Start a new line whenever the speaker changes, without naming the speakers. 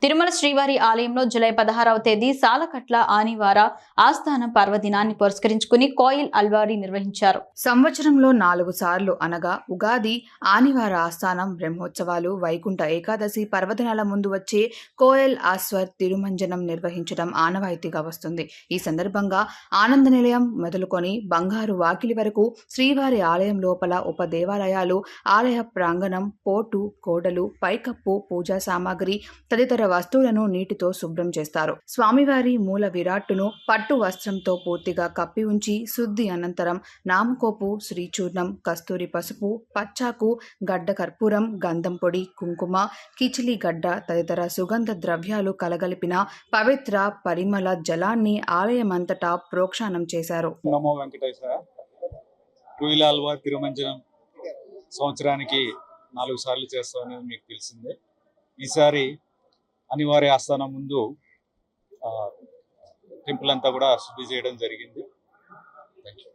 తిరుమల శ్రీవారి ఆలయంలో జూలై 16వ తేదీ సాలకట్ల ఆనివార ఆస్థానం పర్వదినాన్ని పురస్కరించుకుని కోయిల్ అల్వారి నిర్వహించారు.
సంవత్సరంలో 4 సార్లు అనగా ఉగాది, ఆనివార ఆస్థానం బ్రహ్మోత్సవాలు, వైకుంఠ ఏకాదశి పర్వదినాల ముందు వచ్చే కోయల్ ఆస్వర్ తిరుమంజనం నిర్వహించడం ఆనవాయితీగా వస్తుంది. ఈ సందర్భంగా ఆనంద నిలయం మొదలుకొని బంగారు వాకిలి వరకు శ్రీవారి ఆలయం లోపల ఉప దేవాలయాలు, ఆలయ ప్రాంగణం, పోటు, కోడలు, పైకప్పు, పూజా సామాగ్రి తదితర వస్తువులను నీటితో శుభ్రం చేస్తారు. స్వామివారి మూల విరాట్టును పట్టు వస్త్రంతో పూర్తిగా కప్పి ఉంచి శుద్ధి అనంతరం నామకోపు, శ్రీచూర్ణం, కస్తూరి పసుపు, పచ్చాకు, గడ్డ కర్పూరం, గంధం పొడి, కుంకుమ, కిచిలి గడ్డ తదితర సుగంధ ద్రవ్యాలు కలగలిపిన పవిత్ర పరిమళ జలాన్ని ఆలయమంతటా ప్రోక్షానం చేశారు.
నమో వెంకటేశ్వర. కోయిల్ అల్వార్ తిరుమంజనం సంవత్సరానికి 4 సార్లు చేస్తామనేది మీకు తెలిసిందే. ఈసారి అనివార్య ఆస్థానం ముందు టెంపుల్ అంతా కూడా శుద్ధి చేయడం జరిగింది. Thank you.